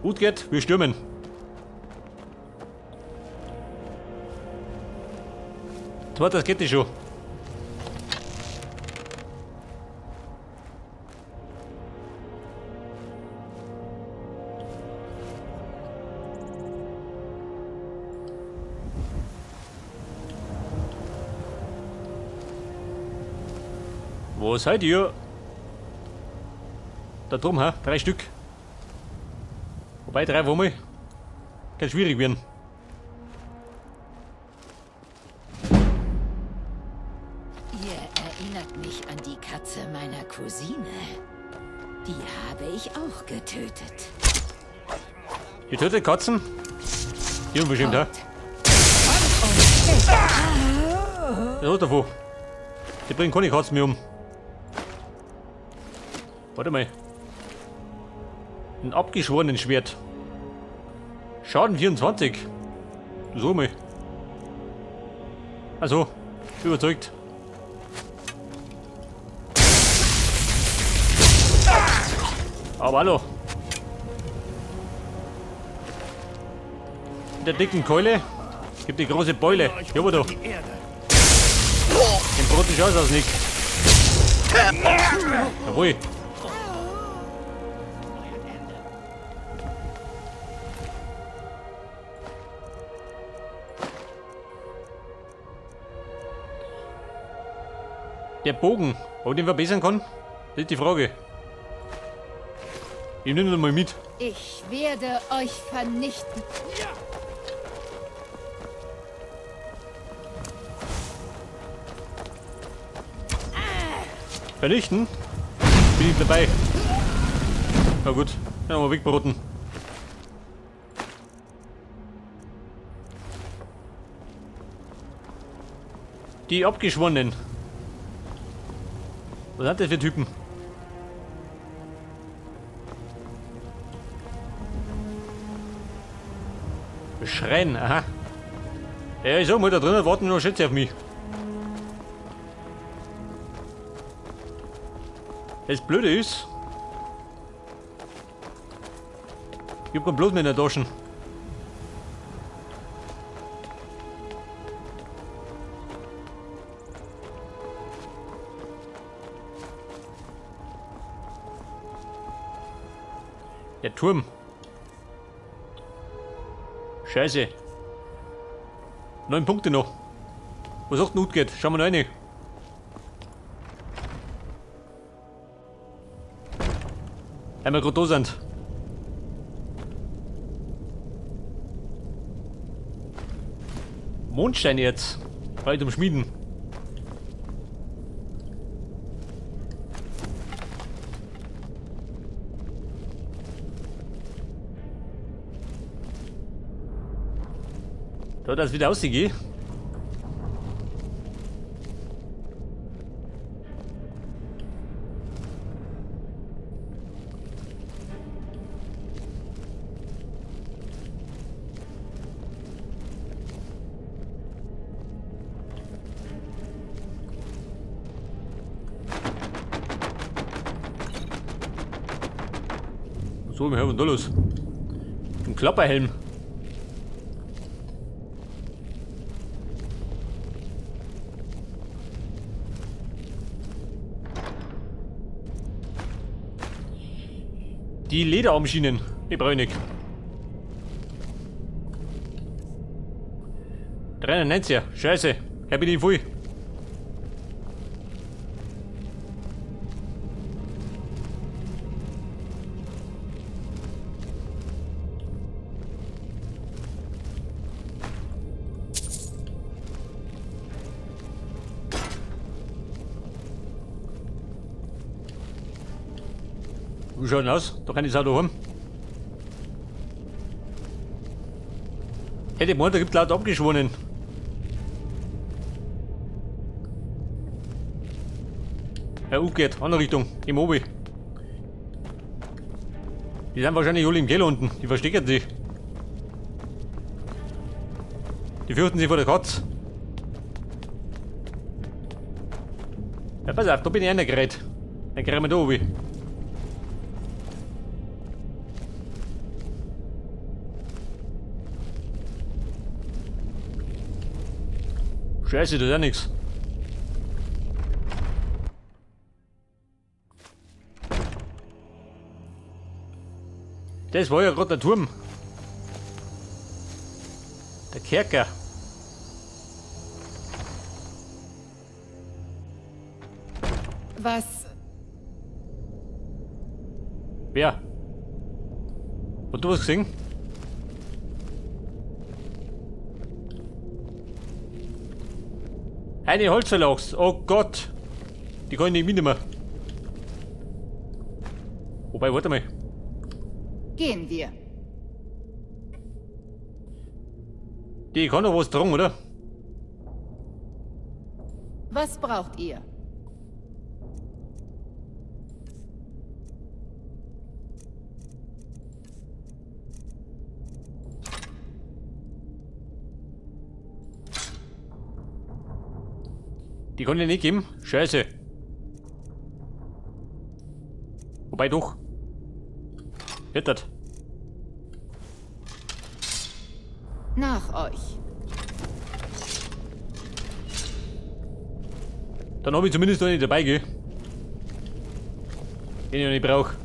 Gut geht, wir stürmen. Das geht nicht schon. Wo seid ihr? Da drum, ha? 3 Stück. Wobei 3 Wummel. Kann schwierig werden. Ihr erinnert mich an die Katze meiner Cousine. Die habe ich auch getötet. Ihr tötet Katzen? Die unbestimmt, ha? Der hat davon. Die bringen keine Katzen mehr um. Warte mal. Ein abgeschworenen Schwert. Schaden 24. So mal. Also, überzeugt. Aber hallo. In der dicken Keule gibt die große Beule. Ja, aber doch. Im Brot ist alles aus nicht. Jawohl. Der Bogen, ob ich den verbessern kann? Das ist die Frage. Ich nehme ihn mal mit. Ich werde euch vernichten. Vernichten? Bin ich dabei. Na gut, dann haben wir wegbroten. Die Abgeschworenen. Was sind das für Typen? Schreien, aha. Ja, ich sag mal, da drinnen warten noch Schätze auf mich. Das Blöde ist, ich hab kein Blut mehr in der Tasche. Der Turm. Scheiße. 9 Punkte noch. Was sagt denn Utgeht? Schauen wir rein. Wenn wir gerade da sind. Mondstein jetzt. Bald um Schmieden. Da das wieder aussieht. So, wir haben da los. Ein Klapperhelm. Die Lederarmschienen, die brauche ich nicht. 93er, scheiße, ich bin ich voll. Wie schaut denn aus? Da kann ich es auch daheim. Hätte ich gemeint, da gibt es laut Abgeschworenen. Ja, geht, andere Richtung, im Obi. Die sind wahrscheinlich alle im Keller unten, die verstecken sich. Die fürchten sich vor der Katze. Ja, pass auf, da bin ich reingerät. Dann kriegen wir da oben. Scheiße, das ist ja nix. Das war ja gerade der Turm. Der Kerker. Was? Wer? Hat du was gesehen? Eine Holzverlachs. Oh Gott. Die kann ich nicht mitnehmen. Wobei, warte mal. Gehen wir. Die kann doch was tragen, oder? Was braucht ihr? Die kann ich nicht geben. Scheiße. Wobei doch. Wettert. Nach euch. Dann habe ich zumindest noch nicht dabei, gell? Den ich noch nicht brauche.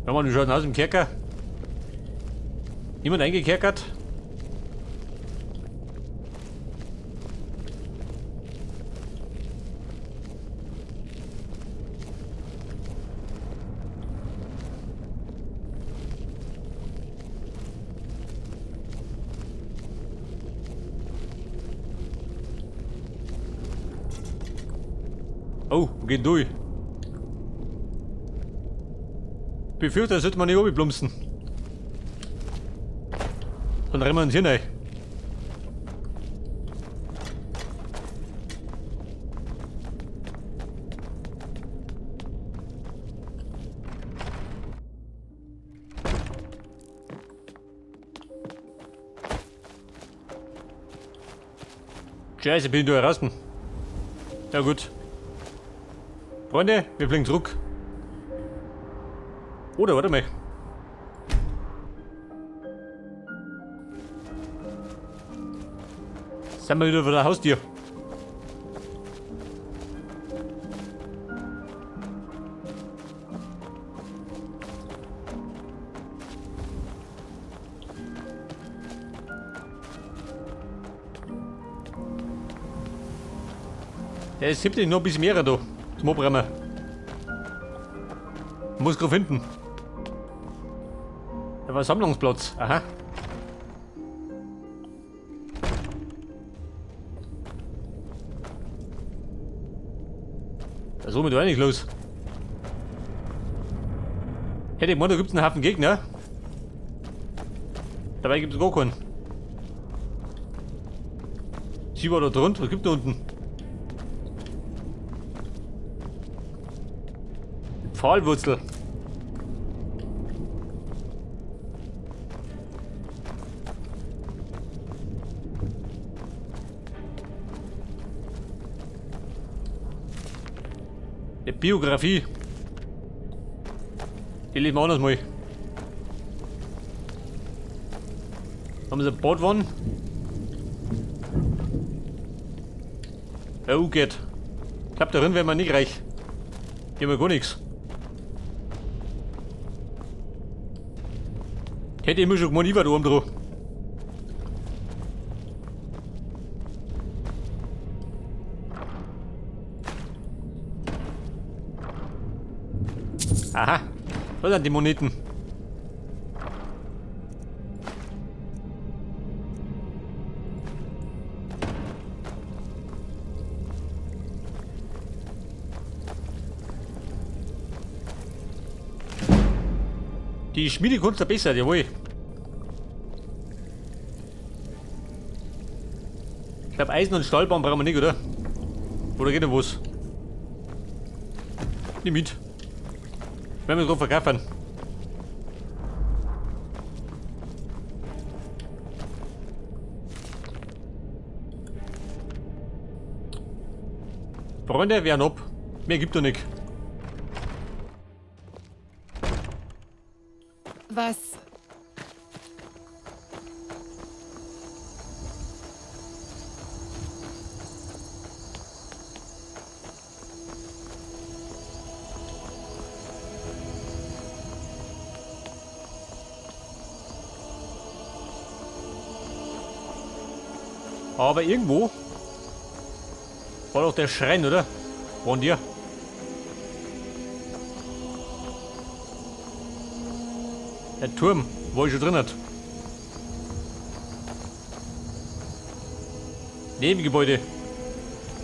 Schau mal, wie schaut denn aus im Kerker? Niemand eingekerkert? Oh, wo geht durch? Befürchte, da sollte man nicht runterplumpsen. Dann rennen wir uns hier rein. Scheiße, bin ich da draußen. Ja gut. Freunde, wir fliegen zurück. Oder warte mal. Sind wir wieder vor der Haustür. Ja, es gibt noch ein bisschen mehr da zum Abbrennen. Muss gerade finden. Da war ein Sammlungsplatz. Aha. Da ist oben da nicht los. Hätte ich gemeint, da gibt es einen Haufen Gegner. Dabei gibt es gar keinen. Sieh mal da drunter, was gibt da unten? Pfahlwurzel. Eine Biografie. Die lesen wir anders mal. Haben sie eine Badwanne? Oh, geht. Ich glaube, darin wären wir nicht reich. Hier haben wir gar nichts. Hätte ich mir schon gemeint, ich war da oben drauf. Aha, was sind die Moneten? Die Schmiedekunst verbessert, jawohl. Ich glaube, Eisen und Stahlbahn brauchen wir nicht, oder? Oder geht noch was? Nimm mit. Werden wir drauf verkaufen. Freunde, werden ab. Mehr gibt doch nicht. Was Aber irgendwo war doch der Schrein, oder? Von dir. Der Turm, wo ich schon drin hat. Nebengebäude.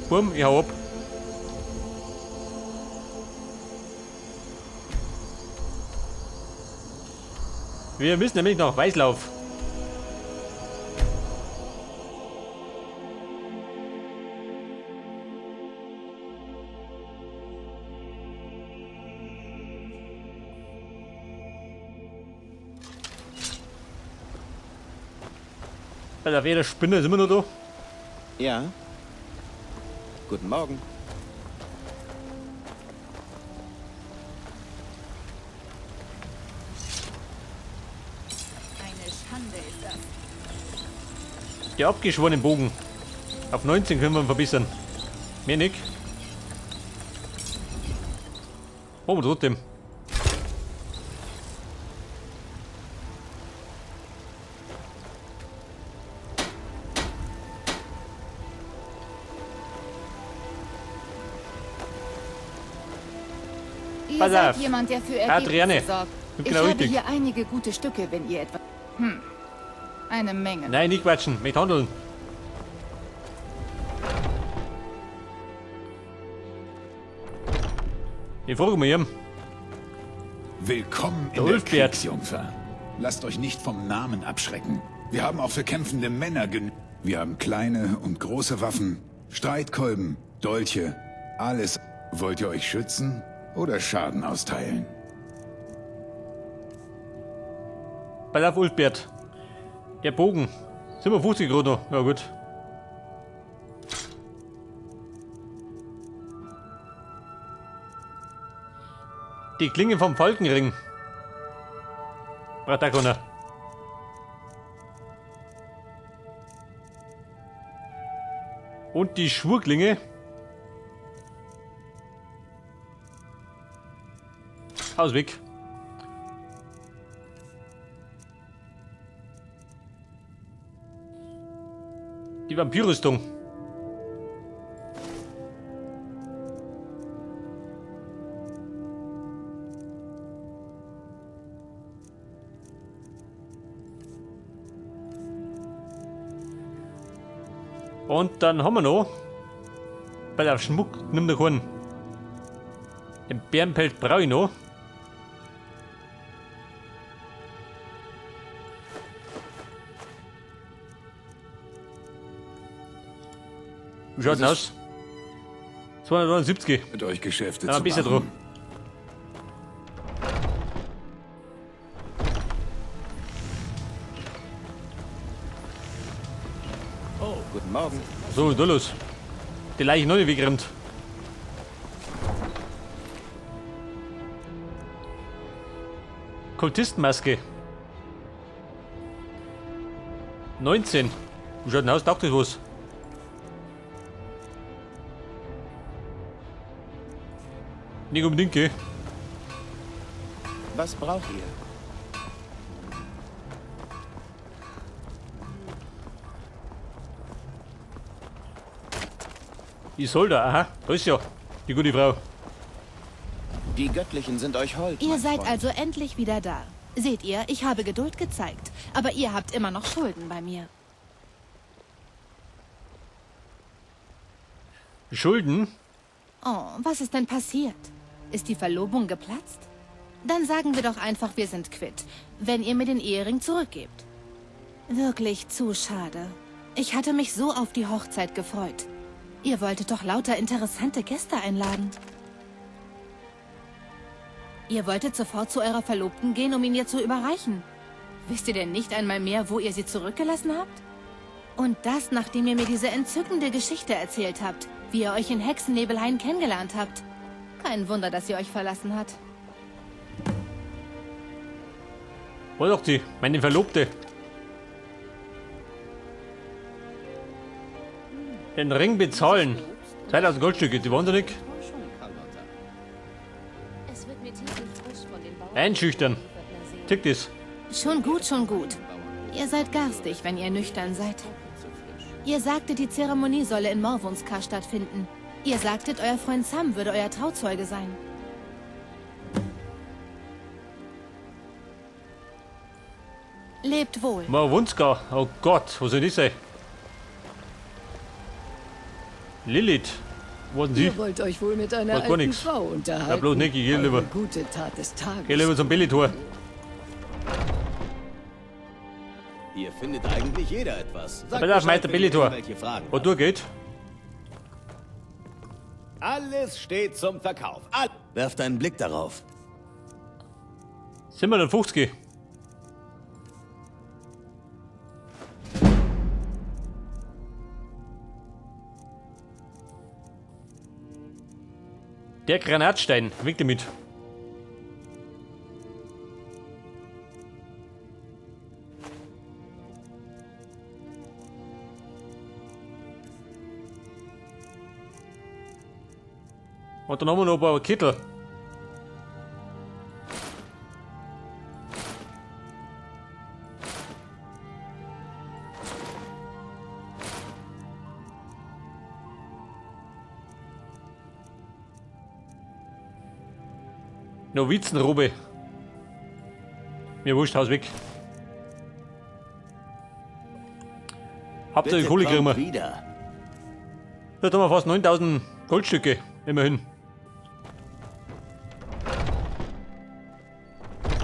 Bumm, ich hau ab. Wir müssen nämlich nach Weißlauf. Da wäre der Spinner, ist immer noch da. Ja. Guten Morgen. Eine Schande ist das. Der abgeschworene Bogen. Auf 19 können wir ihn verbessern. Mehr nicht. Oh, trotzdem. Ihr Pass seid auf. jemand, der für Adriane. Ergebnisse sorgt. Du Ich genau habe richtig. hier einige gute Stücke, wenn ihr etwa... Eine Menge. Nein, nicht quatschen. Mit handeln. Ich frage mal ihm. Willkommen Der in der Ulfbert. Kriegsjungfer. Lasst euch nicht vom Namen abschrecken. Wir haben auch für kämpfende Männer genug. Wir haben kleine und große Waffen, Streitkolben, Dolche, alles. Wollt ihr euch schützen oder Schaden austeilen? Pass auf, Ulfbert. Der Bogen. 57 Grad noch. Ja gut. Die Klinge vom Falkenring. Braucht da keiner. Und die Schwurklinge. Haus weg. Die Vampirrüstung. Und dann haben wir noch bei der Schmuck nimm der Korn. Den Bärenpelz brauche ich noch. Wie schaut denn aus? 279. Mit euch Geschäfte Ja, ein zu bisschen machen. drauf. Oh, guten Morgen. So, da los. Die Leiche noch nicht wegrennt. Kultistenmaske. 19. Wie schaut denn aus? Taugt das was? Nicht unbedingt, gell? Was braucht ihr? Isolda, aha, da ist ja die gute Frau. Die Göttlichen sind euch hold. Ihr mein seid Freund. also endlich wieder da. Seht ihr, ich habe Geduld gezeigt. Aber ihr habt immer noch Schulden bei mir. Schulden? Oh, was ist denn passiert? Ist die Verlobung geplatzt? Dann sagen wir doch einfach, wir sind quitt, wenn ihr mir den Ehering zurückgebt. Wirklich zu schade. Ich hatte mich so auf die Hochzeit gefreut. Ihr wolltet doch lauter interessante Gäste einladen. Ihr wolltet sofort zu eurer Verlobten gehen, um ihn ihr zu überreichen. Wisst ihr denn nicht einmal mehr, wo ihr sie zurückgelassen habt? Und das, nachdem ihr mir diese entzückende Geschichte erzählt habt, wie ihr euch in Hexennebelhain kennengelernt habt. Kein Wunder, dass sie euch verlassen hat. Wo doch die? Meine Verlobte. Den Ring bezahlen. 2000 Goldstücke, die wahnsinnig. Es wird mir täglich frisch von den Bauern Einschüchtern. Tick das. Schon gut, schon gut. Ihr seid garstig, wenn ihr nüchtern seid. Ihr sagtet, die Zeremonie solle in Morvunskar stattfinden. Ihr sagtet, euer Freund Sam würde euer Trauzeuge sein. Lebt wohl. Morvunskar. Oh Gott, wo soll das sein? Lilith. Wo sind Sie? Ihr wollt euch wohl mit einer War gar alten nix. Frau unterhalten. Ja, bloß nicht, ich geh Eure lieber. gute Tat des Tages. Geh lieber zum Billitor. Hier findet eigentlich jeder etwas. Sagt Aber da ist Bescheid, Meister wenn ihr Billitor. irgendwelche Fragen Wo habt. durchgeht? Alles steht zum Verkauf. Werft einen Blick darauf. 750. Der Granatstein, winkt mit. Und dann haben wir noch ein paar Kittel. Novizenrobe. Mir wurscht, Haus weg. Habt ihr die Bitte Kohle kommt gekriegt? wieder. Da haben wir fast 9000 Goldstücke, immerhin.